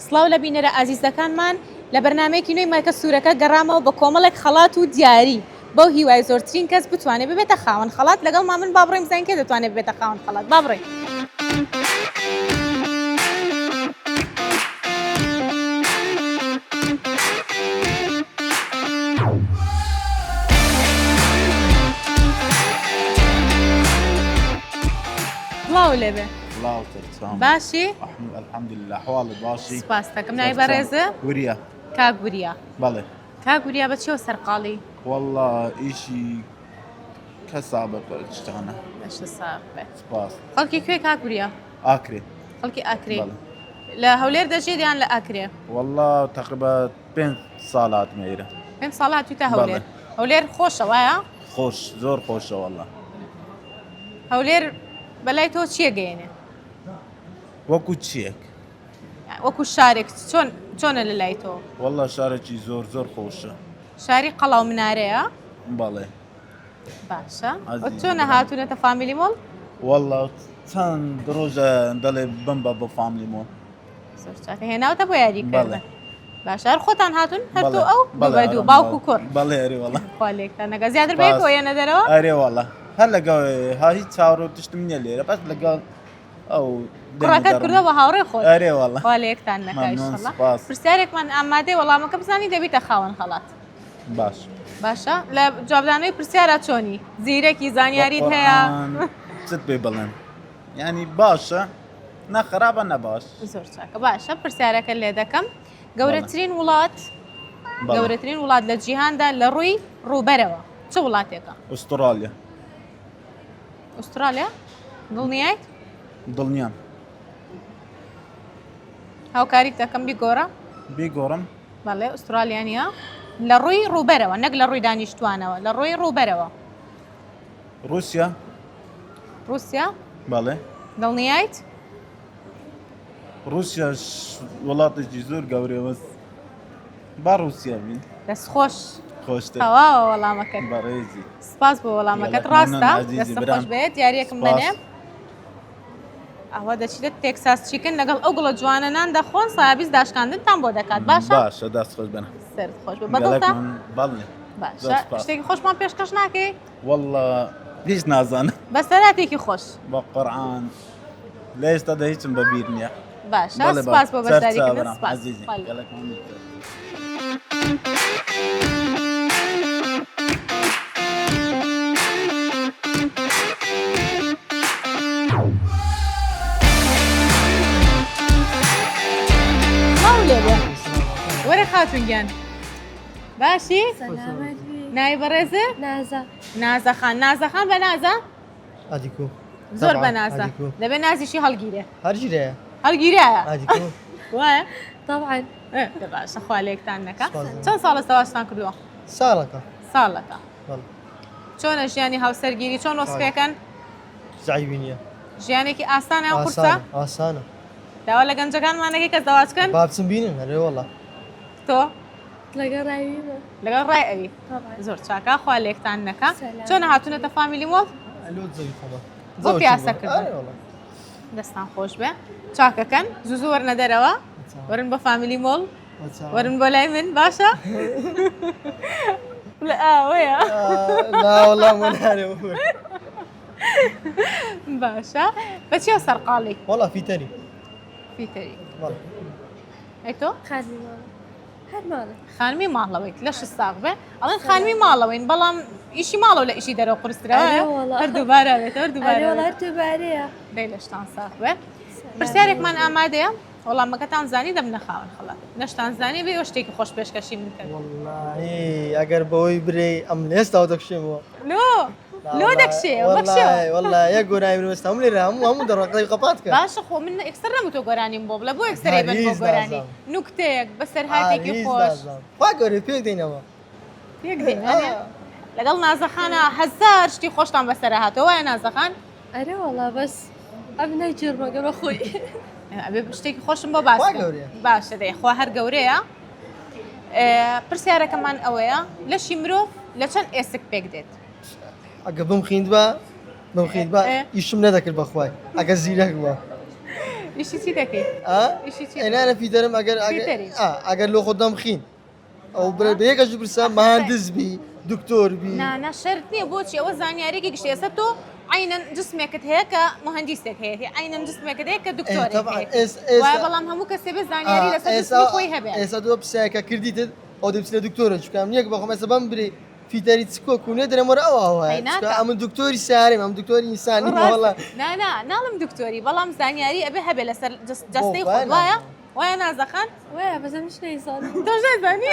سڵاو لە بینەرە ئازیزەکانمان لە بەرنامەیەکی نوێی مایکە سوورەکە گەڕامەوە بە کۆمەڵێک خەڵات و دیاری بەو هیوای زۆرترین کەس بتوانێت ببێتە خاوەن خەڵات لەگەڵ مامن با بڕێم زانکە دەتوانێت ببێتە خاوەن خەڵات با بڕێ بڵاو لێبێ الله ترسام باشی الحمد لله حواڵ باشی سپاس دەکەم نای بەڕێزە وریا کاگوریا بەڵێ کاگوریا بە چێوە سەرقاڵی والله ئیشی کەسابە شتانە بەشە ساغ بێت سپاس خەڵکی کوێ کاگوریا ئاکرێ خەڵکی ئاکرێ بەڵێ لە هەولێر دەژێت یان لە ئاکرێ والله تقریبا 5 ساڵات مێرە پێم ساڵات توتە هەولێر هەولێر خۆشە وایە خۆش زۆر خۆشە والله هەولێر بەلای تۆ چیە گەیەنێ وەکو چیەک وەکو شارێک چۆنە لە لای تۆ والله شارێکی زۆر خۆشە شاری قەڵاو منارەیە بەڵێ باشە عەزیز چۆنە هاتوونەتە فامیلی مۆڵ والله چەند ڕۆژە دەڵێ بمبە بە فامیلیمۆن زۆر چاکە هێناوتە بۆ یاریکردن بەڵێ باشە هەر خۆتان هاتون هەردوو ئەو بەڵێ بەبەدوو باوکو کوڕ بەڵێ ئەرێ والله خوا لێکتان نەگە زیاتر بێت بۆ یەنە دەرەوە ئەرێ والله هەر لەگەڵ ها هیچ چاوەڕ و تشتم نییە لێرە بەس لەگەڵ ئەو کوڕەکەت کردەوە بە هاوڕێ خۆت ئەرێ والله خوا لێکتان نەکە مەمنون، ئینشەڵڵا سپاس. پرسیارێکمان ئامادەی وەڵامەکە بزانی دەبیتە خاوەن خەڵات باش باشە لە جوابدانەوەی پرسیارە چۆنی زیرەکی زانیاریت هەیە چت پێ بڵێن ینی باشە نەخرابە نەباش زۆر چاکە باشە پرسیارەکە لێ دەکەم گەورەترین وڵات گەورەترین وڵات لە جیهاندا لە ڕووی ڕووبەرەوە چه وڵاتێکە ئوسترالیا ئوسترالیا دڵنیایت دڵنیام هاوکاریت دەکەم بیگۆڕە بیگۆڕم بەڵێ ئوسترالیانیا لە ڕووی ڕووبەرەوە نەک لە ڕووی دانیشتوانەوە لە ڕووی ڕووبەرەوە رووسیا رووسیا بەڵێ دڵنیایت رووسیاش وڵاتێکی زۆر گەورەوەس با رووسیا بین دەستخۆش خۆشتر تەواوە وەڵامەکەت بەڕێزی سپاس بۆ وەڵامەکەت یاڵە، ڕاستە مەمنون، عەزیزی، دەستە برام. خۆش بێت یاریەکم سپاس. بنێ ئەوە دەچیتە تێکساس چیکن لەگەڵ ئەو گوڵە جوانەنان دەخۆن سایبیز داشکاندنتان بۆ دەکات باشە باشە دەست خۆش بنە سرد خۆش بێ بەدڵتا بەڵێ باشە زۆر سپاس. شتێکی خۆشمان پێشکەش ناکەی والله هیچ نازانم بەسەراتێکی خۆش بە قورعان لە ئێستادا هیچم بەبیر نییە باشە بەڵێ، سپاس بۆ سەر بەشداریکردن چاوەڕام، سپاس عەزیزی. بەڵێ. گەلێکمان می‌کرد. ماو لێبێ وەرە خاتونگیان باشی سلامتی ناوی بەڕێزە نازا نازەخان نازەخان بە نازە ئادیکو زۆر بە نازە دەبێت نازیشی هەڵگیرێ هەرگیرەیە هەڵگیرایە ئادیکو وایە طبعا باشە خوا لێکتان نەکە سپاس. چەند ساڵە سەواشتان کردووە ساڵەکە ساڵەکە بەڵێ چۆنە ژیانی هاوسەرگیری چۆن وەسفەکەن زعیبی نییە ژیانێکی ئاسانە یان قورسە ئاسانە داوا لە گەنجەکانمانەکەی کەس دەواچکەن با بچم بینن هەرێ وەڵا تۆ لقى رايبة لەگەڵ ڕای ئەوی طبعا زۆر چاکە خوا لێکتان نەکە سەلام. چۆنە هاتوونەتە فامیلی مۆڵ ئەلۆ زەوی خەمە بۆ پیاسەکردن. دەستان خۆش بێ چاکەکەن زوو وەرنە دەرەوە وەرن بە فامیلی مۆڵ وەرن بۆ لای من باشە لە ئاوەیە ناوەڵا من هەرێ باشە بەچیەوە سەرقاڵی وەڵا فیتەری فیتەری بەڵێ ئەی تۆ خالي ماما هاد ماما خانمی ماڵەوەیت لەش ساغ بێ ئەڵێن خانمی ماڵەوەین بەڵام ئیشی ماڵەوە لە ئیشی دەرەوە قرسرەوە ئەرێ وەڵا. هەردووبارە بێت أنا هەردووبارە والله تبارية دەی لەشتان ساغ بێ پرسیارێکمان ئامادەیە وەڵامەکەتان زانی دەبنە خاوەن خەڵات نەشتان زانی بێ شتێکی خۆش پێشکەشی من کرد وەڵی ئەگەر بەوەی برێ ئەم لێستاوە دەکشێمەوە لۆ دەکشێ بەخشێ وەڵا یەک گۆرانی منوەستا هەم لێرە هەموو دەڕقەی قەپات کرد باشە خۆ من ئەکسەر نەمو تۆ گۆرانیم بۆ بڵە بۆ ئەکسەرێ بن بۆ هیچ گۆرانی نازانم. نوکتەیەک بەسەر هاتێکی خۆش خوا گەورە پێک دێنەوە پێک دێنێ لەگەڵ نازەخانە هەزار شتی خۆشتان بەسەرە هاتەوە وایە نازەخان أنا والله بس أبني جرمة قبل أخوي ئەبێ شتێکی خۆشم بۆ باس خوا بکەم. گەورەیە. باشە دەی خوا هەر گەورەیە پرسیارەکەمان ئەوەیە لەشی مرۆڤ لە چەند ئێسک پێک دێت ئەگە بم خیند بە ئیشم نەدەکرد بەخوای ئەگە زیرەک بووە ئیشی چی دەکەی؟ ئیشی چی؟ انا في درم فيتري. اگر لو خدام خين او بيكش برسا مهندس بي دكتور بي نا شرط نییە بۆچی ئەوە زانیارێکی گشتی ئێستا تۆ عینەن جسمێکت هەیە کە مهندیسێک هەیە عینەن جسمێکت هەیە کە دکتۆرێک طبعا هەیە وایە بەڵام هەموو کەسێ بێ زانیاری لەسەر جسمی خۆی هەبێت اسا دو بساكا كرديت او دي بسلا دكتور شكام نيك بخو مثلا بمبري في تاري تسكو كونه در مره او أيناتا. ام دكتوري ساري ام دكتوري انساني والله نا ناڵم دکتۆری بەڵام زانیاری ئەبێ هەبێ لەسەر جستەی بۆ خۆت وایە. وایە نازەخان وای بەس ئەمش نەیزانم تۆش نەزانی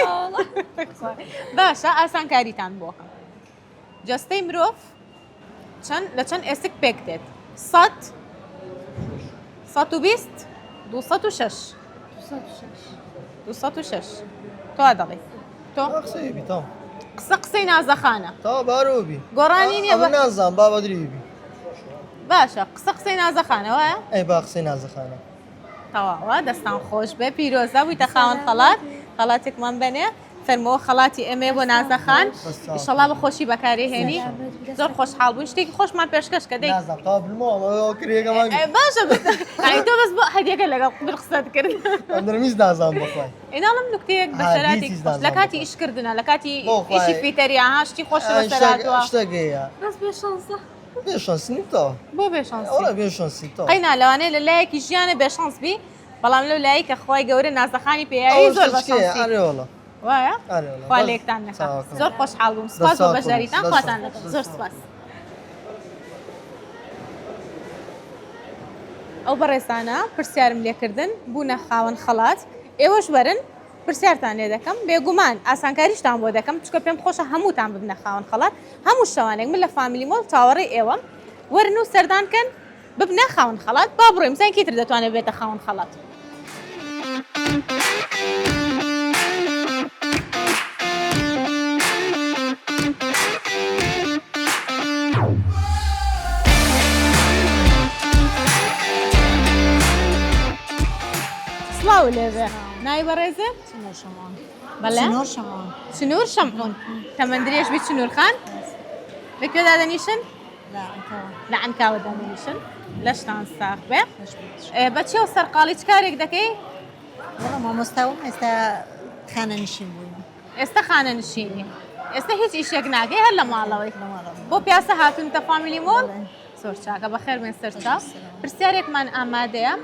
باشە ئاسانکاریتان بۆکەم جستەی مرۆڤ لە چەند ئێسک پێک دێت 100 120 206 206 تۆ دەڵێ تۆ اخسي تمام قسە قسەی نازەخانە تا باروبي گۆڕانی نییە ابو نازم بابا دريبي باشە قسە قسەی نازەخانە وایە اي باقسي نازخانه تەواوە دەستان خۆش بێ پیرۆزە بوویتە خاوەن خەڵات خەڵاتێکمان بنێ فەرمەوە خەڵاتی ئەمێ بۆ نازەخان ئیشەڵا بە خۆشی بەکارهێنی زۆر خۆشحاڵ بووین شتێکی خۆشمان پێشکەش کە دەی نازم قابل مو كريه كمان باشە تۆ بەس بۆ هەدیەکە لەگەڵ قبل قسەت کرد انا ميز نازم بخوي ئێناڵم نکتەیەک بەسەراتی دیتی خۆش لە کاتی ئیشکردنە لە کاتی بۆ خوای. ئیشی فیتەری هاشتی خۆش بەسەراتوە اشتاقيا بەس بێ شانسە بيشانس نيتا بۆ بێشانسی ولا بيشانس نيتا قەینا لەوانەیە لە لایەکی ژیانە بێشانس بی بەڵام لەو لایی کە خۆی گەورە نازەخانی پێیاوی زۆر بەشانسی اري والله وایە اري والله خوا لێکتان نەکات زۆر خۆشحاڵ بووم سپاس بۆ بەشداریتان خواتان لەگەڵ زۆر سپاس ئەو بەڕێزانە پرسیارم لێکردن بوونە خاوەن خەڵات ئێوەش وەرن پرسیارتان لێ دەکەم بێگومان ئاسانکاریشتان بۆ دەکەم چکە پێم خۆشە هەمووتان ببنە خاوەن خەڵات هەموو شەوانێک من لە فامیلی مۆڵ چاوەڕێی ئێوەم وەرن و سەردانکەن ببنە خاوەن خەڵات با بڕۆیم زانکە تر دەتوانێت بێتە خاوەن خەڵات سڵاو لێبێ نای بەڕێزێ بەڵێ سنور شمعون سنوور شەمعون تەمەندرێژ بی سنوور خان لەکوێ دادەنیشن لا انت لە عنکاوە دادەنیشن لە شتان ساق بێ بەچێ و سەرقاڵی چ کارێک دەکەی والله ما مستوى استا خانه نشين بوين ئێستا خانە نشینی ئێستا هیچ ئیشێک ناکەی هەر لە ماڵەوەی بۆ پیاسە هاتوونتە فامیلی مۆڵ زۆر چاکە بەخێر بێن سەرچاو پرسیارێکمان ئامادەیە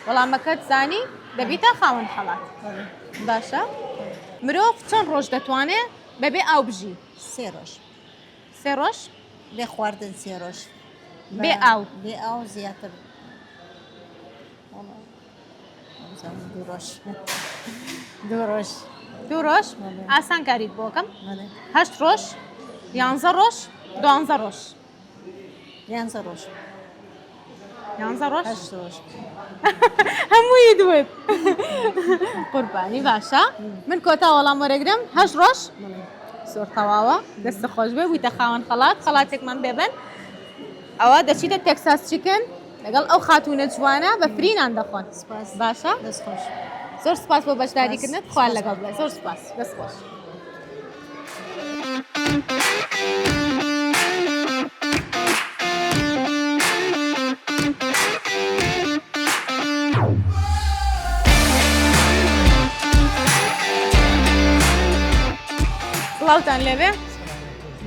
وەڵامەکەت زانی دەبیتە خاوەن خەڵات باشە مرۆڤ چەند ڕۆژ دەتوانێت بەبێ ئاو بژی سيروش سێ ڕۆژ بي خواردن سيروش بي أو. بي او زياتر والله دوروش دوروش دوو ڕۆژ ئاسانکاریت بۆکەم ماذا 8 ڕۆژ 11 ڕۆژ 12 ڕۆژ يانزا روش 11 ڕۆژ هشت روش هەمووی دوێت قوربانی باشە من کۆتا وەڵام وەرەگرم 8 ڕۆژ زۆر تەواوە دەستە خۆش بێ بوویتە خاوەن خەڵات خەڵاتێکمان بێبن ئەوە دەچیتە تێکساس چیکن لەگەڵ ئەو خاتونە جوانە بە فرینان دەخۆن سپاس باشە دست خوش زۆر سپاس بۆ بەشداریکردنت خوار لەگەڵ بڵێ زۆر سپاس دەست خۆش سڵاوتان لێبێ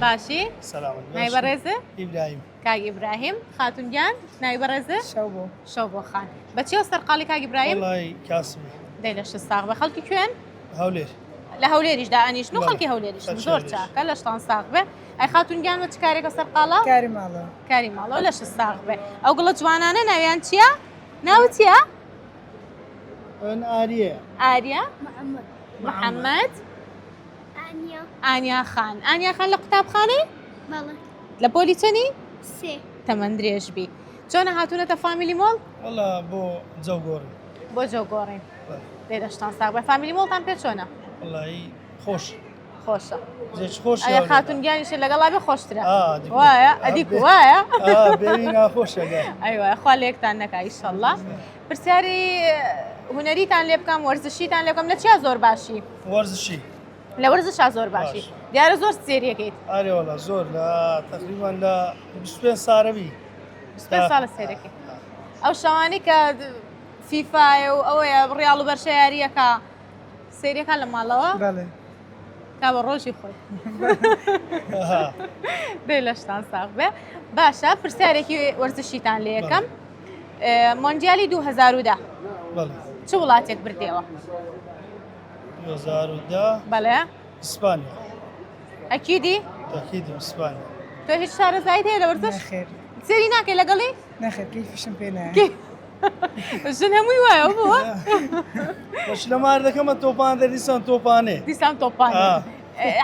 باشی سلام نای بەڕێزە ابراهيم کاک ئیبراهیم خاتونگیان نای بەڕێزە شوبو شەو بۆ خان بەچێوە سەرقاڵی کاک ئیبراهیم والله كاسمي دەی لە شتاق بە خەڵکی کوێن هولير لە هەولێریشدا ئەنیشن و خەڵکی هەولێریشن زۆر چاکە لە شتان ساق بێ ئەی خاتونگیانوە چ کارێکە سەرقاڵە کاری ماڵە کاری ماڵەوە لە شت ساق بێ ئەو گڵە جوانانە ناویان چییە؟ ناو چییە؟ انا آرية ئاریا محەممەد محەممەد ئانیا ئانیا خان ئانیا خان لە قوتابخانەی بەڵێ لە پۆلی چەنی سێ تەمەند درێژبی چۆنە هاتوونەتە فامیلی مۆڵ والله بو زوجوري بۆ جۆگۆڕین دەی لە شتان ساق بێ فامیلی مۆڵتان پێ چۆنە والله خوش خۆشە زيش خوش ئەگە خاتونگیانیشە لەگەڵا بێ خۆشترە دي وایە ئەدیکو وایە بينا خوش هذا ئەیوە خوا لێکتان نەکە ئیشەڵڵا پرسیاری هونەریتان لێ بکەم وەرزشیتان لێ بکەم لە چیا زۆر باشی ورزشي لە وەرزشا زۆر باشی باش. دیارە زۆر سێریەکەیت آري والله زور لا تقريبا لا 25 صار بي 25 ساڵە سێرەکەی ئەو شەوانی کە فیفایە و ئەوەیە ڕیاڵ و بەرشەیاریەکە سریەکان لە ماڵەوە بەڵێ کا بە ڕۆژی خۆی دەی لەشتان ساغ بێ باشە پرسیارێکی وەرزشیتان لێ یەکەم مۆندیالی 2010 بەڵێ چ وڵاتێک بردێەوە 2010 بەڵێ ئیسپانیا ئەکیدی تاکیدم ئیسپانیا تۆ هیچ شارەزایت هەیە لە وەرزش نەخێر سێری ناکەی لەگەڵی نەخێر کەیفشم پێ نایە ژن هەمووی وایە بووە بەش لە مار دەکەمە تۆپان دەریسان تۆپانێ دیسان تۆپان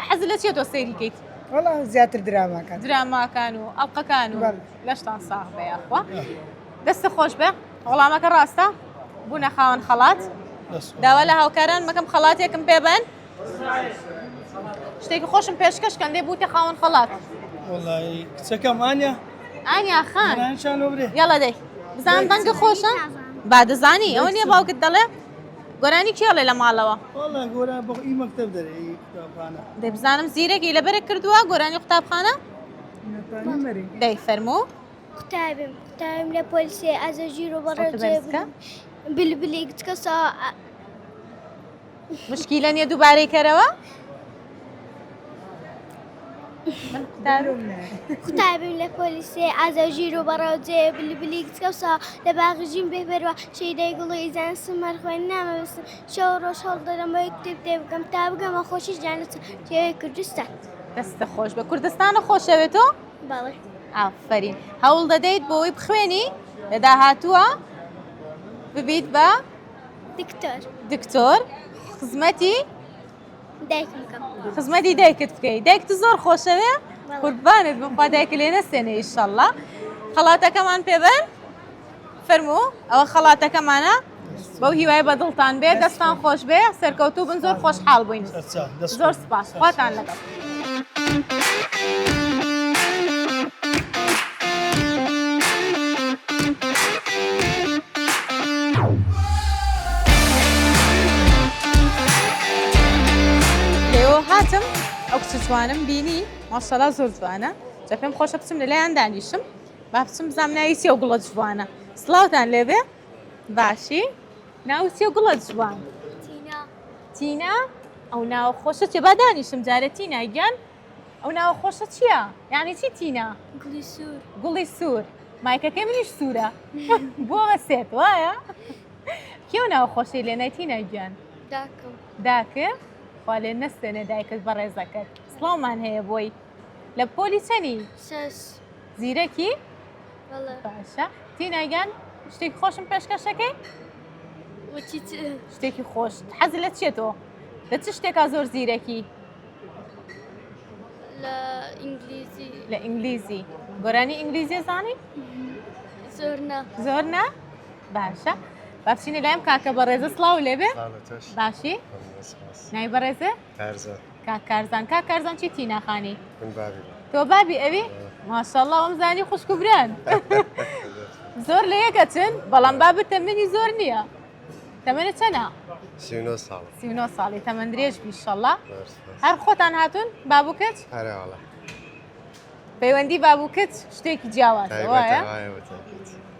حەز لە چێ تۆ سەیری کەیت وەڵا زیاتر دراماکان دراماکان و ئەڵلقەکان و بەڵێ. لەشتان ساغ بێ یاخوا دەستە خۆش بێ وەڵامەکە ڕاستە بوونە خاوەن خەڵات داوا لە هاوکاران مەکەم خەڵاتێکم پێبن شتێکی خۆشم پێشکەشکەن دێ بووتە خاوەن خەڵات وڵی کچەکەم ئانیا ئانیا خان نانشان وەبرێ یاڵە دەی بزان بەنگە خۆشە با دەزانی ئەوە نییە باوکت دەڵێ گۆرانی کێڵێ لە ماڵەوە وڵا گۆرا بۆ ئی مەکتەب دەرێ ئی قوتابخانە دەی بزانم زیرەکی لەبەرێک کردووە گۆرانی قوتابخانە نەتوانین بەرین دەی فەرموو قوتابم لە پۆلیسی ئازەژیر و صوت بەرزکە بلبلی کچکەسا مشکیلە نییە دووبارەی کەرەوە قوتابم لە پۆلیسی ئازەژیر و بەڕاوجێ بلبلی کچکەسا لە باغژین بێبەرەوە شەیدای گوڵی زان سمەر خوێن نامەوەستم شەو ڕۆژ هەڵ دەرەمەوەی کتێب تێ بکەم تا بگەمە خۆشی جانەت تێوەی کوردستان دەستە خۆش بە کوردستانە خۆشەوێتەوە باڵێ ئافرین هەوڵ دەدەیت بۆی بخوێنی لە داهاتووە ببیت بە دکتۆر خزمەتی دایکم بکەم خزمەتی دایکت بکەیت دایکت زۆر خۆشەوێ قوربانت بخوا دایک لێ نەسێنێ ئیشەڵڵا خەڵاتەکەمان پێبەن فەرموو ئەوە خەڵاتەکەمانە بەو هیوای بەدڵتان بێ دەستان خۆش بێ سەرکەوتوو بن زۆر خۆشحاڵ بووین زۆر سپاس خواتان لەگەڵ لێەوە هاتم ئەو کچ جوانم بینی ماشەڵا زۆر جوانە جا پێم خۆشە بچم لەلایەن دانیشم با بچم بزانم ناوی چییە و گوڵە جوانە سڵاوتان لێبێ باشی ناو چییە و گوڵە جوان تینا ئەو ناوە خۆشە چێ با دانیشم جارە تینا گیان ئەو ناوە خۆشە چییە یعنی چی تینا گوڵی سوور مایکەکەی منیش سوورە بۆ بەسێت وایە کێو ناوە خۆشەی لێنای تینا گیان داکەم داکە خوا لێ نەستێنێ دایکت بەڕێزەکەت سڵاومان هەیە بۆی لە پۆلی چەنی سەس زیرەکی بەڵێ باشە تیناگەان شتێکی خۆشم پێشکەشەکەی وەچی شتێکی خۆش حەز لە چێتەوە لە چ شتێکا زۆر زیرەکی لە ئینگلیزی لە ئینگلیزی گۆرانی ئینگلیزی زانی زۆرنا زۆر نا باشە بابچینە لایم کاکە بەڕێزە سڵاو لێبێ باشی ناوی بەڕێزە کاکارزان کاکارزان چی تیناخانی تۆ بابی ئەوی ماشەڵڵا ئەم زانی خوشک و بران زۆر لە یەکەچن بەڵام بابت تەمەنی زۆر نییە تەمەنە چەنە 39 ساڵی تەمەند درێژ بیشەڵڵا هەر خۆتان هاتوون بابووکت پەیوەندی بابووکت شتێکی جیاوازە وایە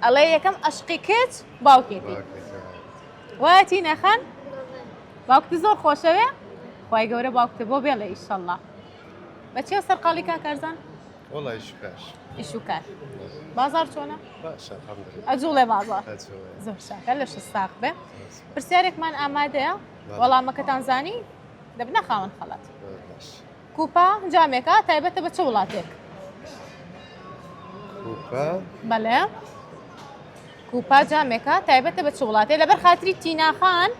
ئەڵێ یەکەم عەشقی کت باوکێتی وایە تینەخان باوکت زۆر خۆشەوێ خوای گەورە باوکتە بۆ بێڵێ ئیشەڵڵا بەچێ سەرقاڵی کاکارزان ئیش و کار بازار چۆنە ئەجوڵێ بازار زۆر شاکە لەش ساق بێ پرسیارێکمان ئامادەیە وەڵامەکەتان زانی دەبنە خاوەن خەڵات کوپا جامێکە تایبەتە بە چه وڵاتێک بەڵێ کوپا جامێکە تایبەتە بە چه وڵاتێ لەبەر خاتری تیناخان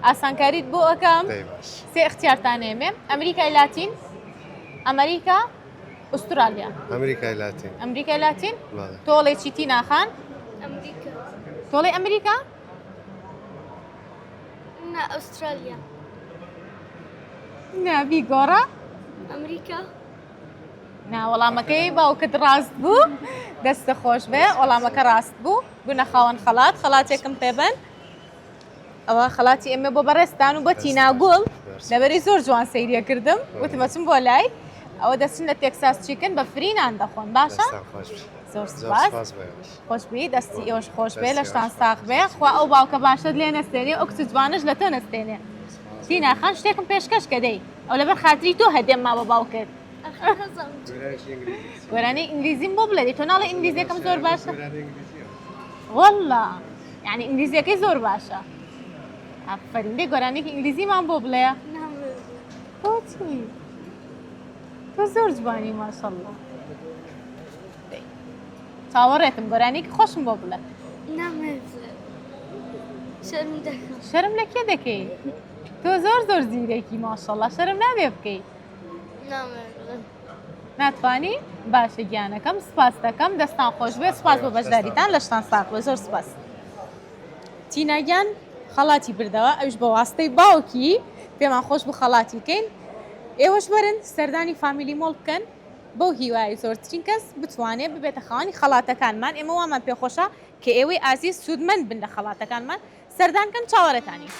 ئاسانکاریت بۆ ئەەکەم سێ اختیارتانێمێ ئەمریکای لاتین ئەمریکا ئوسترالیا ئەمریکای لاتین تۆڵێکی تیناخان تۆڵی ئەمریکا ئوسترالیا نابی گۆڕە ئەمریکا ناوەڵامەکەی باوکت ڕاست بوو دەستە خۆش بێ وەڵامەکە ڕاست بوو بوونە خاوەن خەڵات خەڵاتێکم پێبن ئەوە خەڵاتی ئێمە بۆ بەڕێستان و بە تیناگوڵ لەبەری زۆر جوان سەیریە کردم وتمەچم بۆ لای ئەوە دەچن لە تێکساس چیکن بە فرینان دەخۆن باشە زۆر زۆر سپاس سپاس بە خۆشبی دەستی ئێوەش خۆش بێ دەستی لەشتان ئێوەش ساق بێ خوا ئەو باوکە باشت لێ نەستێنێ ئەو کچ جوانش لە تۆ نەستێنێ تینا خان شتێکم پێشکەش کە دەی ئەو لەبەر خاتری تۆ هەدێم ما بە باوکرد گۆرانی ئینگلیزیم بۆ بڵێ تۆ ناڵێ ئینگلیزیەکەم زۆر باشە والله یعنی ئینگلیزیەکەی زۆر باشە ئافرین دێ گۆرانێکی ئینگلیزیمان بۆ بڵێ بۆچی تۆ زۆر جوانی ماشەڵڵا چاوەڕێتم گۆرانێکی خۆشم بۆ بڵێ شەرم دەکەم شەرم لە کێ دەکەی تۆ زۆر زیرێکی ماشەڵڵا شەرم نابێ بکەی ناتوانی باشە گیانەکەم سپاس دەکەم دەستان خۆش بێ سپاس بۆ بەشداریتان لە شتان ساق بێ زۆر سپاس تیناگیان خەڵاتی بردەوە ئەوش بە واستەی باوکی پێمان خۆش بوو خەڵاتی بکەین ئێوەش بەرن سەردانی فامیلی مۆڵ بکەن بەو هیوای زۆرترین کەس بتوانێت ببێتە خاوەنی خەڵاتەکانمان ئێمە وامان پێخۆشە کە ئێوەی ئازیز سوودمەند بن لە خەڵاتەکانمان سەردانکەن چاوەڕێتانی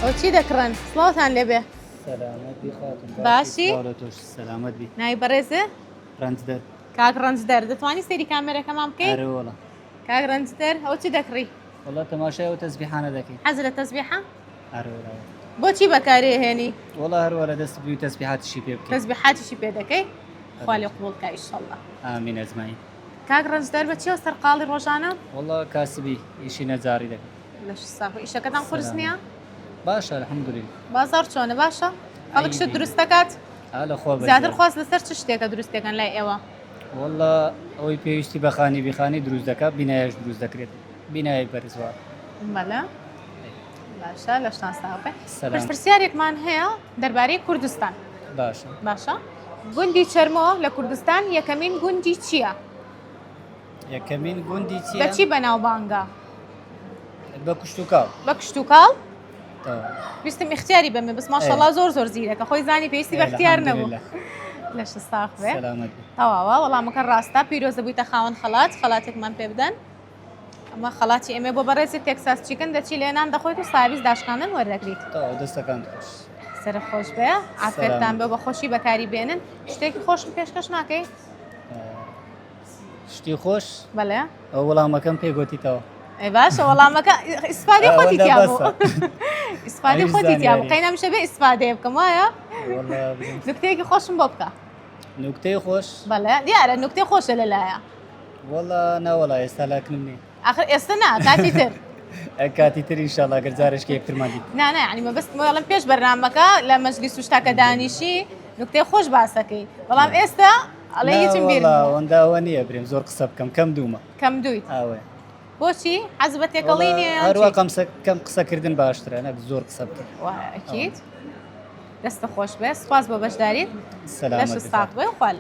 ئەو چی دەکڕن سڵاوتان لێبێ سلامت بی خاتون باشی؟ سلامت بی نای بەڕێزێ رنجدر کاک ڕەنجدەر دەتوانی سێری کامێرەکەمان بکەیت آره والله کاک ڕەنجدەر ئەو چی دەکڕی والله تماشای و تسبیحانه دکی حەز لە تەسبیحە آره والله بۆچی بەکارێهێنی والله هر والله دست بی تسبیحاتشی پی بکی تەسبیحاتیشی پێ دەکەی خوا لێ قبوڵ بکە ئینشەڵڵا آمین ازمایی کاک ڕەنجدەر بەچیەوە سەرقاڵی ڕۆژانە والله کاسبی ایشی نزاری دکی لە ساخ ئیشەکەتان قورس نییە باشه الحمدلله بازار چۆنە باشە خەڵکشت دروست دەکات حالا خواب زیاتر خواست لەسەر چ شتێکە دروستەکەن لای ئێوە والله ئەوەی پێویستی بەخانی بیخانی دروست دەکات بینایش دروست دەکرێت بینایی بەرزوار بەڵێ باشە لە شتان ساڵێ سلام پرسیارێکمان هەیە دەربارەی کوردستان باشه باشە گوندی چەرمۆ لە کوردستان یەکەمین گوندی چییە؟ یەکەمین گوندی چییە؟ بەچی بەناوبانگە؟ بە کوشت و کاڵ بە کشت و کاڵ؟ تەواو. ویستم اختیاری بەمێ بس ماشەڵڵا زۆر زیرەکە خۆی زانی پێویستی بە اختیار نەبوو الحمدلله. لە ش ساخ بێ سلامت بی تەواوە وەڵامەکە ڕاستە پیرۆزە بوویتە خاوەن خەڵاتێکمان پێ بدەن ئەمە خەڵاتی ئێمە بۆ بەڕێزی تێکساس چیکن دەچی لێنان دەخۆیت و ساویز داشکاندن وەردەگریت تەواو دەستەکان خۆش سرە خۆش بێ ئافرێتان بێ بە خۆشی بەکاری بێنن شتێکی خۆشم پێشکەش ناکەی شتی خۆش بەڵێ ئەو وەڵامەکەم پێگوتیتەوە ئەی باشە وەڵامەکە ئیسفادی خۆتی ئەوەندە تیا بوو بەسە. ئیسفادی ئەویش خۆتی تیا بوو زانیاری. قەی نەمیشە بێ ئیسفادێ بکەم وایە والله بگم. نکتەیەکی خۆشم بۆ بکە نوکتەی خۆش بەڵێ دیارە نکتەی خۆشە لەلایە والله ناوەڵا ئێستا لاکنم نیە آخر ئێستا نا کاتی تر کاتی تر ئینشاءڵڵا گەر جارێشکە یەکترمان دیت نا ینی مەبەست وەڵام پێش بەرنامەکە لە مەجلیس و شتاکە دانیشی نکتەی خۆش باسەکەی بەڵام ئێستا ئەڵێ هیچم بیر وەنداوە نییە برێم زۆر قسە بکەم کەم دوومە کەم دویت ئاوێ بۆچی حەز بە تێکەڵی نییە هەروە کەم قسەکردن باشترە نەک زۆر قسە بکە ئەکییت دەستە خۆش بێ سپاس بۆ بەشداریت سلامت لەش ساق بێ خوال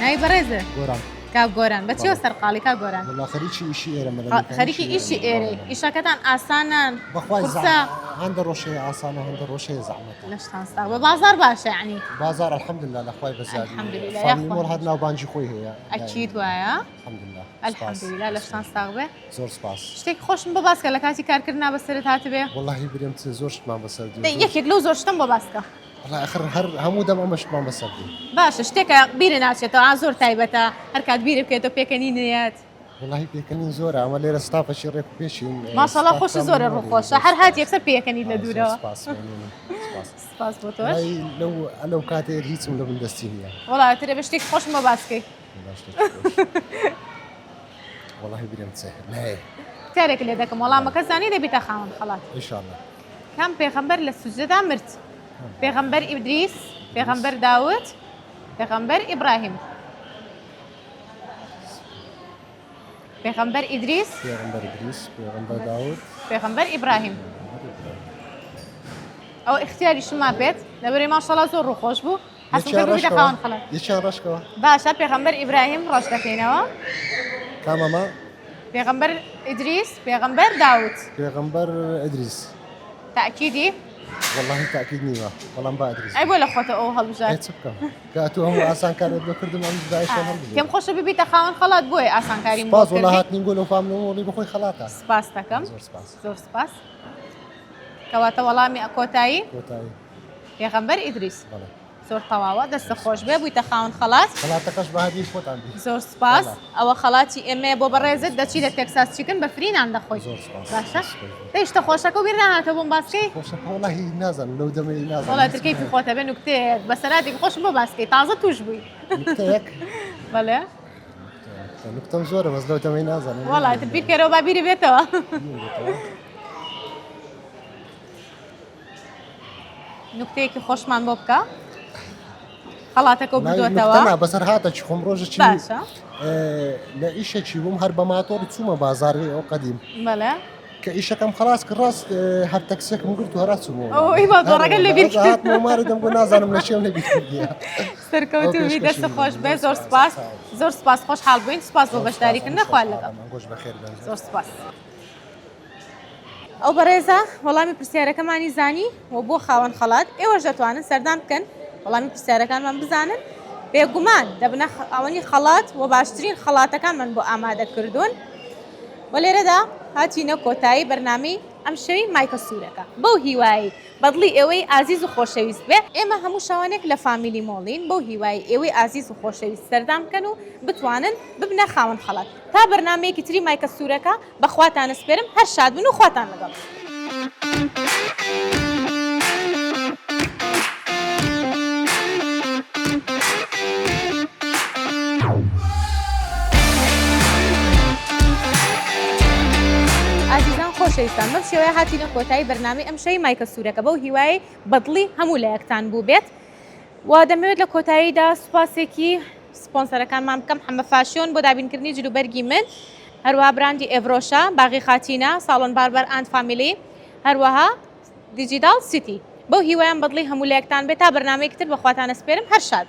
نای بەڕێزە گۆران کا گۆران بەچیەوە سەرقاڵی کا گۆران والله خەریکی ئیشی ئێرەمە خەریکی ئیشی ئێرەی ئیشەکەتان ئاسانان بەخوای قورسە هەندە ڕۆژەیە ئاسانە هەندە ڕۆژەیە زەحمەتە لە شتان ساق بە بازار باشە یعنی بازار الحمدلله لەخوای بەزاری الحمدلله، فامیلی یاخوا. مۆڵ هەر ناوبانجی خۆی هەیە ئەکییت وایە الحمدلله الحەمدلله لە شتان ساق بێ زۆر سپاس شتێک خۆشم بە باسکە لە کاتی کارکردنا بەسەرت هاتبێ واللهی برێم زۆر شتمان بەسەر یەکێک لەو زۆر شتم بۆ باسکە آخر هەر هەموو دەم ئەمە شتمان بەسەر باشە شتێکە بیرە ناچێتەوە زۆر تایبەتە هەر کات بیرە بکێتەوە پێکەنی نێت واللهی پێکەنین زۆرە ئەمە لێرە ستافەشی ڕێک پێشین ماشەڵڵا خۆشە زۆرە ڕووخۆشە هەر هات یەکسەر پێکەنی لە دوورەوە سپاس بۆ تۆش لەو کاتێر هیچم لە بندستی نیە وڵاترە بە شتێک خۆشم بە باسکەی واللهی برێم چێ نایە کارێک لێ دەکەم وەڵامەکە زانی دەبیتە خاوەن خەڵات ئینشاءالله کام پێغەمبەر لە سوجدەدا مرد پێغەمبەر ئیدریس پێغەمبەر داوود پێغەمبەر ئیبراهیم پێغەمبەر ئیدریس پێغەمبەر ئیدریس پێغەمبەر داوود پێغەمبەر ئیبراهیم ئەو اختیاری شما بێت لەبەرەی ماشەڵڵا زۆر ڕووخۆش بوو حەسم کردو بێتە خاوەن خەڵات یەکیان ڕەشکەوە باشە پێغەمبەر ئیبراهیم ڕۆژ دەکەینەوە كاماما پێغەمبەر ئیدریس پێغەمبەر داوود بيغمبر إدريس تاکیدی والله تأكيد نيما والله ما إدريس ئەی بۆ لە خۆتە ئەو هەڵبژار إيه تسكر كاتو هم أصلا كانوا بكردم عم داعش پێم خۆشە ببیتە خاوەن خەڵات بۆیە ئاسانکاری سپاس والله هاتني نقول فامنو اللي بخوي خلاطة سپاس دەکەم زور سپاس زۆر سپاس کەواتە وەڵامی کۆتایی كوتاي پێغەمبەر ئیدریس والله زۆر تەواوە دەستە خۆش بێ بوویتە خاوەن خەڵات خلاطة بهذه فوت عندي زۆر سپاس ئەوە خەڵاتی ئێمە بۆ بەڕێزت دەچی لە تێکساس چیکن بە فرینان دەخۆی زور سپاس باشە دەیشتە خۆشەکە و بیر نهاتە بۆم باسکەی والله نازل لو دمي نازل وڵات ترکەی خۆتە بێ نوکتێک بە سەراتێک خۆش بۆ باسکەی تازە توش بووی نكتة بەڵێ نكتة زورة بس لو دمي نازل وڵات بیر کەرەوە با بیری بێتەوە نوکتەیەکی خۆشمان بۆ بکە خەڵاتەکە و بدۆتەوە مقتنع بس هاتا تشخم روجة شي باشە لا إيش شي بوم هرب ماتور تسمى بازاري أو قديم بەڵێ كإيش كم خلاص كراس هر تكسيك من قلت هراس مو ئەو ئەی بازۆڕەکە لە بیر هات مو مارد أقول نازل من الشيء اللي بيتكلم سەرکەوتوی دەستە خۆش بێ زۆر سپاس زۆر سپاس خۆشحاڵ بووین سپاس بۆ بەشداریکردن نەخوال لەگەڵ نقولش بخير زۆر سپاس ئەو بەڕێزە وەڵامی پرسیارەکەمانی زانی و بۆ خاوەن خەڵات ئێوەش دەتوانن سەردان بکەن وەڵامی پرسیارەکانمان بزانن بێگومان دەبنە ئەوەنی خەڵات و باشترین خەڵاتەکانمان بۆ ئامادە کردوون و لێرەدا هاتیینە کۆتایی بەرنامەی ئەم شەوی مایکە سوورەکە بەو هیوایی بەدڵی ئێوەی ئازیز و خۆشەویست بێ ئێمە هەموو شەوانێک لە فامیلی مۆڵین بەو هیوایی ئێوەی ئازیز و خۆشەویست سەردان بکەن و بتوانن ببنە خاوەن خەڵات تا بەرنمەیەکی تری مایکە سوورەکە بەخواتانە سپێرم هەر شاد بن و خواتان لەگەڵ خۆشەویستان بەم شێوەیە هاتیینە کۆتایی بەرنامەی ئەم شەوی مایکە سوورەکە بەو هیوای بەدڵی هەموو لایەکتان بوو بێت و دەمەوێت لە کۆتاییدا سوپاسێکی سپۆنسەرەکانمان بکەم حەمە فاشیۆن بۆ دابینکردنی جلوبەرگی من هەروەها براندی ئێڤرۆشە باغی خاتینە ساڵۆن باربەر ئاند فامیلی هەروەها دیجیتال سیتی بەو هیوایان بەدڵی هەموو لایەکتان بێت تا بەرنامەیەکی تر بەخواتانە سپێرم هەر شاد